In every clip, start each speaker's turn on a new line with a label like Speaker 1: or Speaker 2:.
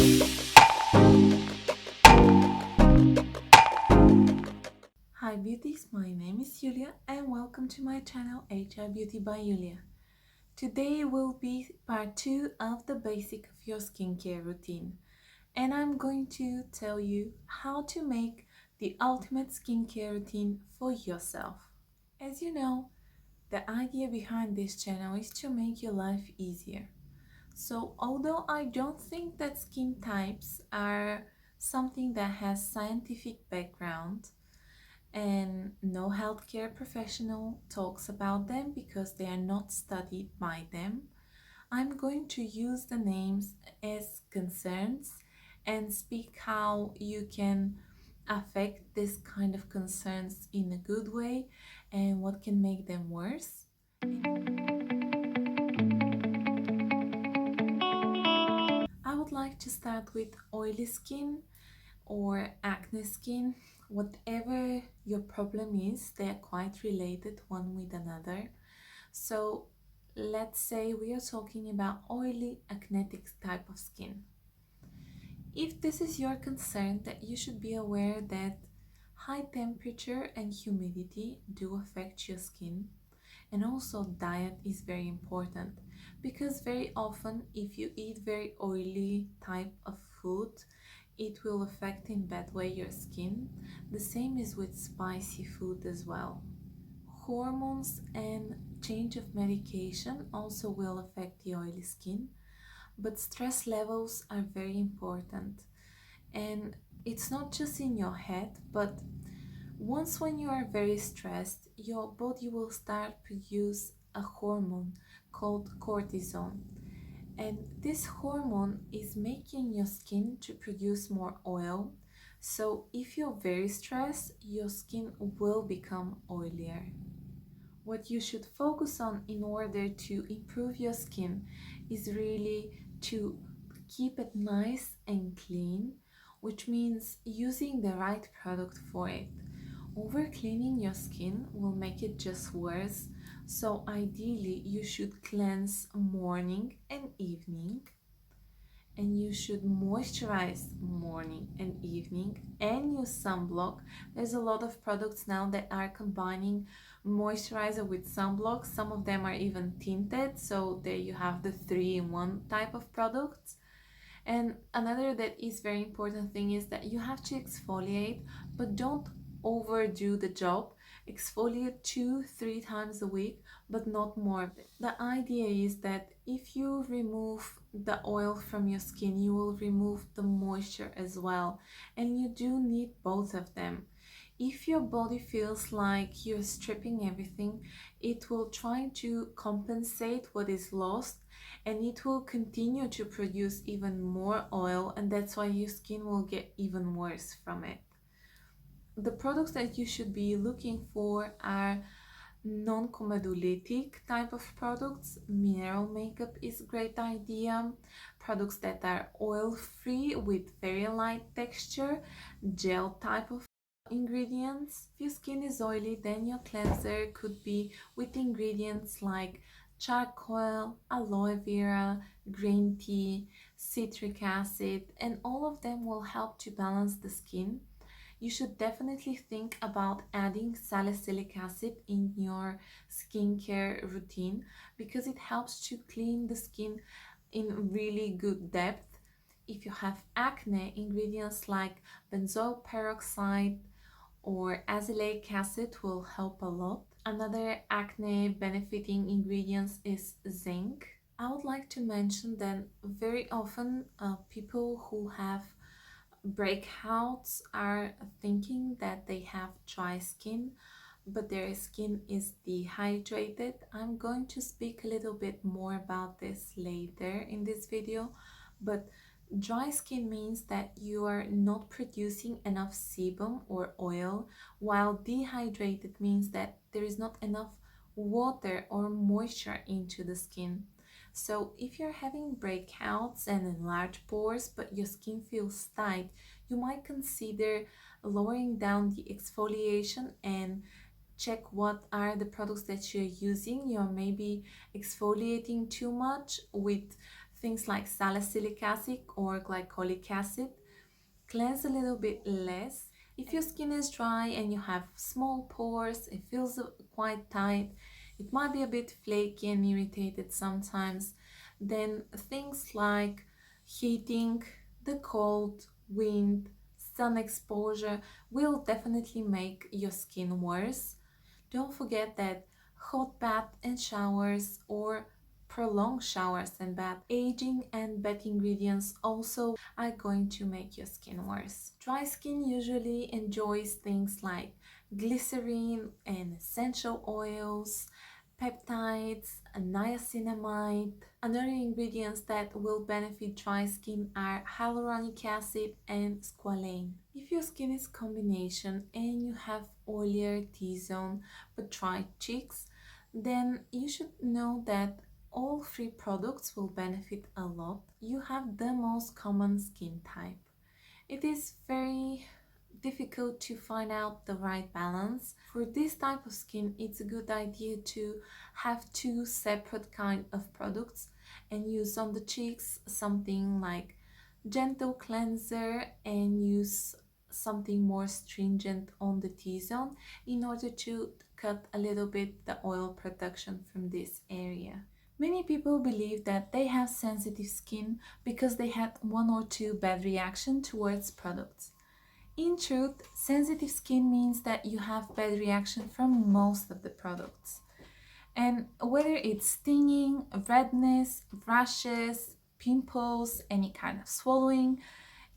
Speaker 1: Hi beauties, my name is Julia and welcome to my channel H.ealthy by Julia. Today will be part 2 of the basic of your skincare routine, and I'm going to tell you how to make the ultimate skincare routine for yourself. As you know, the idea behind this channel is to make your life easier. So although I don't think that skin types are something that has scientific background, and no healthcare professional talks about them because they are not studied by them, I'm going to use the names as concerns and speak how you can affect this kind of concerns in a good way and what can make them worse. I would like to start with oily skin or acne skin. Whatever your problem is, they are quite related one with another. So let's say we are talking about oily acnetic type of skin. If this is your concern, that you should be aware that high temperature and humidity do affect your skin, and also diet is very important because very often if you eat very oily type of food, it will affect in bad way your skin. The same is with spicy food as well. Hormones and change of medication also will affect the oily skin, but stress levels are very important. And it's not just in your head, but once when you are very stressed, your body will start produce a hormone called cortisol. And this hormone is making your skin to produce more oil. So if you're very stressed, your skin will become oilier. What you should focus on in order to improve your skin is really to keep it nice and clean, which means using the right product for it. Over cleaning your skin will make it just worse, so ideally you should cleanse morning and evening, and you should moisturize morning and evening and use sunblock. There's a lot of products now that are combining moisturizer with sunblock. Some of them are even tinted, so there you have the 3-in-1 type of products. And another that is very important thing is that you have to exfoliate, but don't overdo the job. Exfoliate 2-3 times a week, but not more. The idea is that if you remove the oil from your skin, you will remove the moisture as well, and you do need both of them. If your body feels like you're stripping everything, it will try to compensate what is lost, and it will continue to produce even more oil, and that's why your skin will get even worse from it. The products that you should be looking for are non-comedolytic type of products. Mineral makeup is a great idea. Products that are oil-free with very light texture, gel type of ingredients. If your skin is oily, then your cleanser could be with ingredients like charcoal, aloe vera, green tea, citric acid, and all of them will help to balance the skin. You should definitely think about adding salicylic acid in your skincare routine because it helps to clean the skin in really good depth. If you have acne, ingredients like benzoyl peroxide or azelaic acid will help a lot. Another acne benefiting ingredients is zinc. I would like to mention that very often people who have breakouts are thinking that they have dry skin, but their skin is dehydrated. I'm going to speak a little bit more about this later in this video, but dry skin means that you are not producing enough sebum or oil, while dehydrated means that there is not enough water or moisture into the skin. So if you're having breakouts and enlarged pores but your skin feels tight, you might consider lowering down the exfoliation and check what are the products that you're using. You're maybe exfoliating too much with things like salicylic acid or glycolic acid. Cleanse a little bit less. If your skin is dry and you have small pores, it feels quite tight, it might be a bit flaky and irritated sometimes, then things like heating, the cold, wind, sun exposure will definitely make your skin worse. Don't forget that hot bath and showers or prolonged showers and bath, aging and bad ingredients also are going to make your skin worse. Dry skin usually enjoys things like glycerin and essential oils, peptides, niacinamide. Other ingredients that will benefit dry skin are hyaluronic acid and squalane. If your skin is combination and you have oilier T-zone but dry cheeks, then you should know that all three products will benefit a lot. You have the most common skin type. It is very difficult to find out the right balance. For this type of skin, it's a good idea to have two separate kind of products and use on the cheeks something like gentle cleanser and use something more stringent on the T-zone in order to cut a little bit the oil production from this area. Many people believe that they have sensitive skin because they had one or two bad reactions towards products. In truth, sensitive skin means that you have bad reaction from most of the products. And whether it's stinging, redness, rashes, pimples, any kind of swallowing,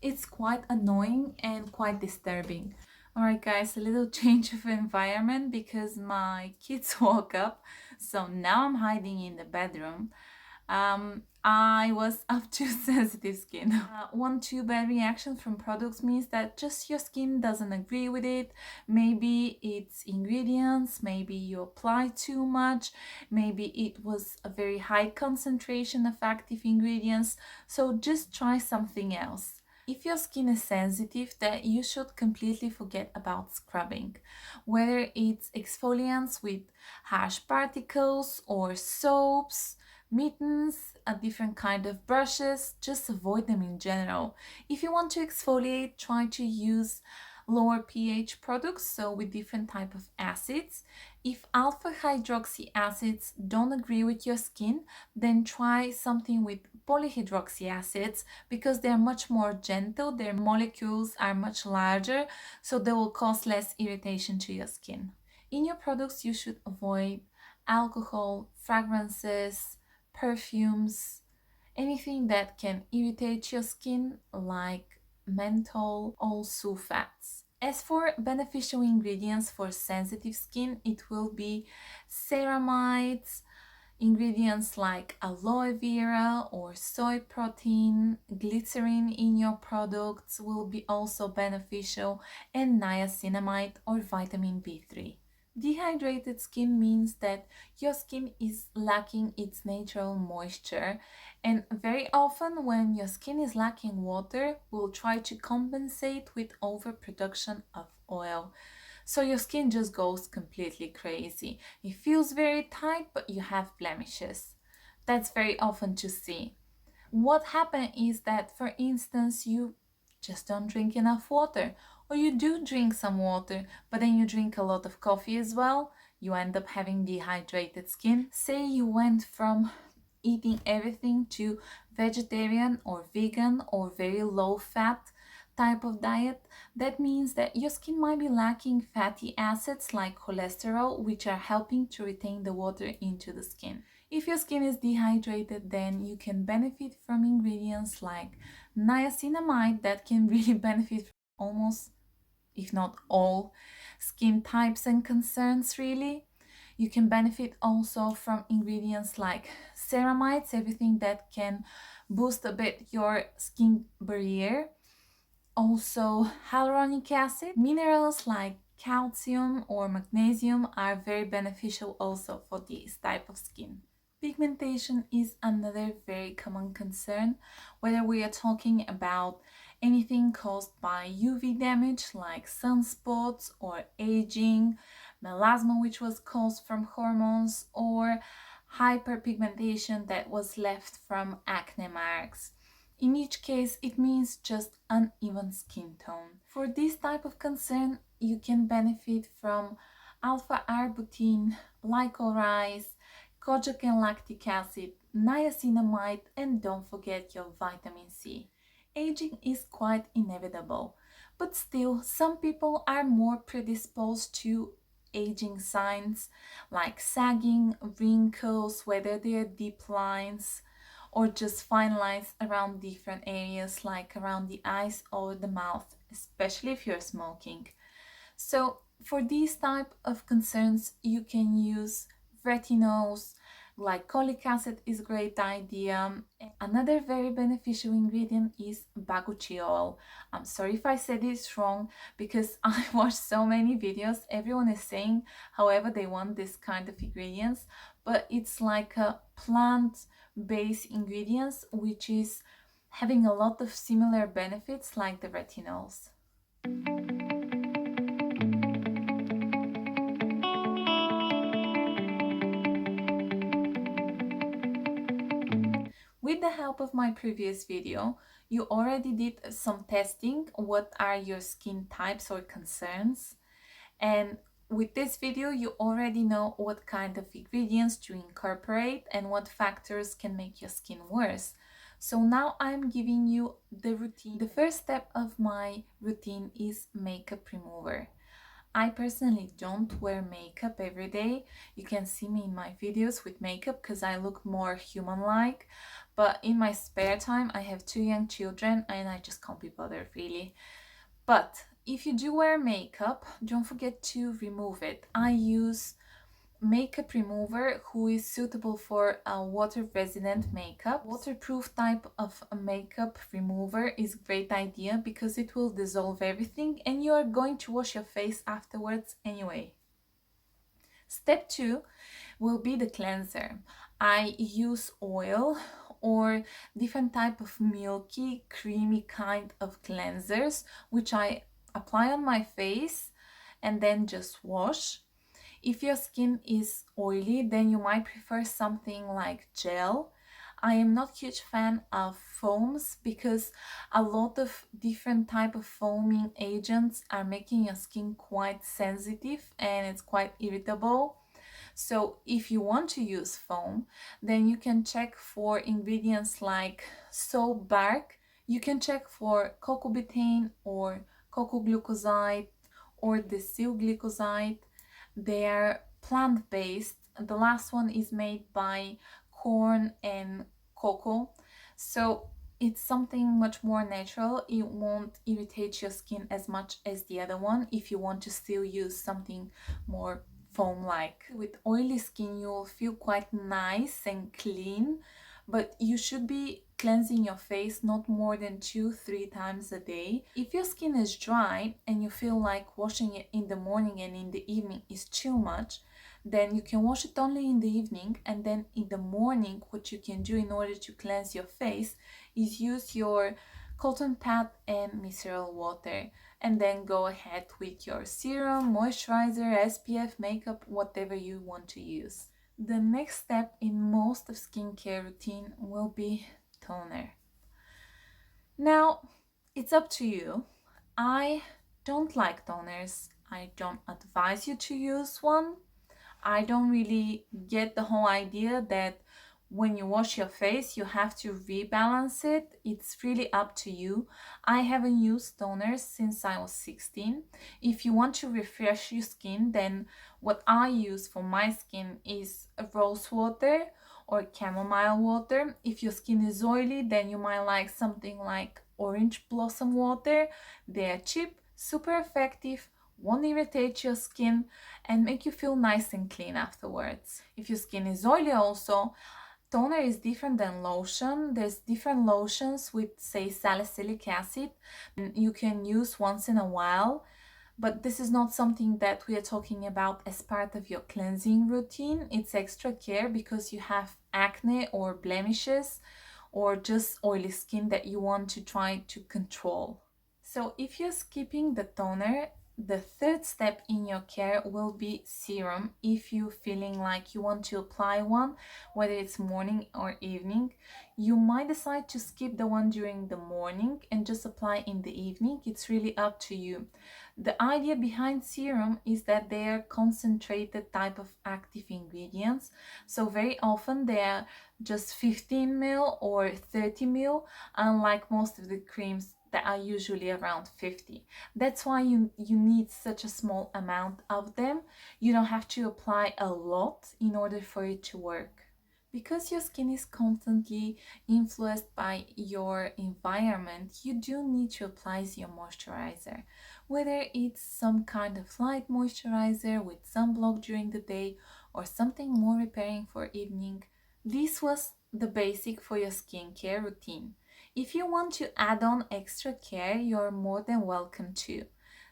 Speaker 1: it's quite annoying and quite disturbing. Alright guys, a little change of environment because my kids woke up, so now I'm hiding in the bedroom. I was up to sensitive skin. One too bad reaction from products means that just your skin doesn't agree with it. Maybe it's ingredients, maybe you apply too much, maybe it was a very high concentration of active ingredients. So just try something else. If your skin is sensitive, then you should completely forget about scrubbing. Whether it's exfoliants with harsh particles or soaps, mittens, a different kind of brushes, just avoid them in general. If you want to exfoliate, try to use lower pH products, so with different type of acids. If alpha hydroxy acids don't agree with your skin, then try something with polyhydroxy acids because they're much more gentle, their molecules are much larger, so they will cause less irritation to your skin. In your products, you should avoid alcohol, fragrances, perfumes, anything that can irritate your skin like menthol or sulfates. As for beneficial ingredients for sensitive skin, it will be ceramides, ingredients like aloe vera or soy protein, glycerin in your products will be also beneficial, and niacinamide or vitamin B3. Dehydrated skin means that your skin is lacking its natural moisture, and very often when your skin is lacking water, we'll try to compensate with overproduction of oil. So your skin just goes completely crazy. It feels very tight, but you have blemishes. That's very often to see. What happens is that, for instance, you just don't drink enough water, or you do drink some water, but then you drink a lot of coffee as well. You end up having dehydrated skin. Say you went from eating everything to vegetarian or vegan or very low fat type of diet. That means that your skin might be lacking fatty acids like cholesterol, which are helping to retain the water into the skin. If your skin is dehydrated, then you can benefit from ingredients like niacinamide that can really benefit from almost, if not all, skin types and concerns really. You can benefit also from ingredients like ceramides, everything that can boost a bit your skin barrier. Also, hyaluronic acid, minerals like calcium or magnesium are very beneficial also for this type of skin. Pigmentation is another very common concern, whether we are talking about anything caused by UV damage like sunspots or aging, melasma which was caused from hormones, or hyperpigmentation that was left from acne marks. In each case, it means just uneven skin tone. For this type of concern, you can benefit from alpha-arbutin, licorice, kojic and lactic acid, niacinamide, and don't forget your vitamin C. Aging is quite inevitable, but still, some people are more predisposed to aging signs like sagging, wrinkles, whether they're deep lines or just fine lines around different areas like around the eyes or the mouth, especially if you're smoking. So for these type of concerns, you can use retinols, glycolic acid is a great idea. Another very beneficial ingredient is baguchi oil. I'm sorry if I said this wrong because I watched so many videos. Everyone is saying however they want this kind of ingredients, but it's like a plant-based ingredients which is having a lot of similar benefits like the retinols. With the help of my previous video, you already did some testing. What are your skin types or concerns? And with this video, you already know what kind of ingredients to incorporate and what factors can make your skin worse. So now I'm giving you the routine. The first step of my routine is makeup remover. I personally don't wear makeup every day. You can see me in my videos with makeup because I look more human-like. But in my spare time, I have 2 young children and I just can't be bothered really. But if you do wear makeup, don't forget to remove it. I use makeup remover who is suitable for a water resistant makeup. Waterproof type of a makeup remover is a great idea because it will dissolve everything and you are going to wash your face afterwards anyway. Step 2 will be the cleanser. I use oil or different type of milky, creamy kind of cleansers which I apply on my face and then just wash. If your skin is oily, then you might prefer something like gel. I am not a huge fan of foams because a lot of different type of foaming agents are making your skin quite sensitive and it's quite irritable. So if you want to use foam, then you can check for ingredients like soap bark. You can check for cocoa betaine or cocoa glucoside or decyl glycoside. They are plant-based. The last one is made by corn and cocoa. So it's something much more natural. It won't irritate your skin as much as the other one if you want to still use something more foam-like. With oily skin, you'll feel quite nice and clean, but you should be cleansing your face not more than 2-3 times a day. If your skin is dry and you feel like washing it in the morning and in the evening is too much, then you can wash it only in the evening, and then in the morning what you can do in order to cleanse your face is use your cotton pad and micellar water, and then go ahead with your serum, moisturizer, SPF, makeup, whatever you want to use. The next step in most of skincare routine will be toner. Now, it's up to you. I don't like toners. I don't advise you to use one. I don't really get the whole idea that when you wash your face, you have to rebalance it. It's really up to you. I haven't used toners since I was 16. If you want to refresh your skin, then what I use for my skin is rose water or chamomile water. If your skin is oily, then you might like something like orange blossom water. They are cheap, super effective, won't irritate your skin and make you feel nice and clean afterwards. If your skin is oily also, toner is different than lotion. There's different lotions with, say, salicylic acid and you can use once in a while, but this is not something that we are talking about as part of your cleansing routine. It's extra care because you have acne or blemishes or just oily skin that you want to try to control. So if you're skipping the toner, The third step in your care will be serum. If you're feeling like you want to apply one, whether it's morning or evening, you might decide to skip the one during the morning and just apply in the evening. It's really up to you. The idea behind serum is that they are concentrated type of active ingredients. So very often they are just 15 ml or 30 ml, unlike most of the creams that are usually around 50. That's why you need such a small amount of them. You don't have to apply a lot in order for it to work. Because your skin is constantly influenced by your environment, you do need to apply your moisturizer. Whether it's some kind of light moisturizer with sunblock during the day or something more repairing for evening, this was the basic for your skincare routine. If you want to add on extra care, you're more than welcome to.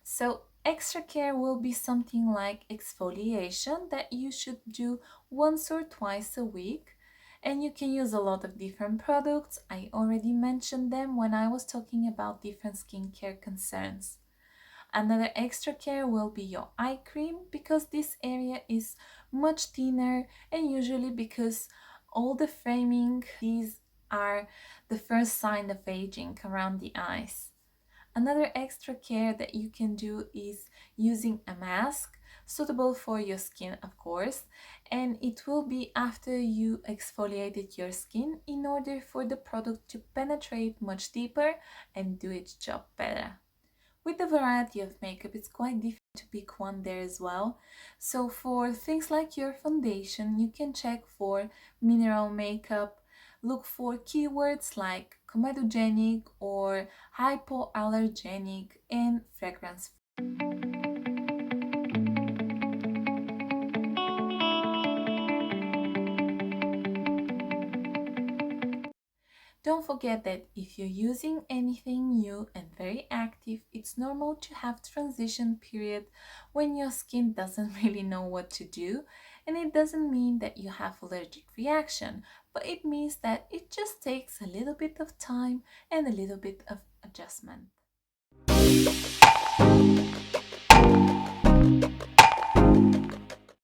Speaker 1: So, extra care will be something like exfoliation that you should do once or twice a week. And you can use a lot of different products. I already mentioned them when I was talking about different skincare concerns. Another extra care will be your eye cream because this area is much thinner, and usually because all the framing, these are the first sign of aging around the eyes. Another extra care that you can do is using a mask suitable for your skin, of course, and it will be after you exfoliated your skin in order for the product to penetrate much deeper and do its job better. With the variety of makeup, it's quite difficult to pick one there as well. So for things like your foundation, you can check for mineral makeup, look for keywords like comedogenic or hypoallergenic, and fragrance. Don't forget that if you're using anything new and very active, it's normal to have transition period when your skin doesn't really know what to do, and it doesn't mean that you have allergic reaction, but it means that it just takes a little bit of time and a little bit of adjustment.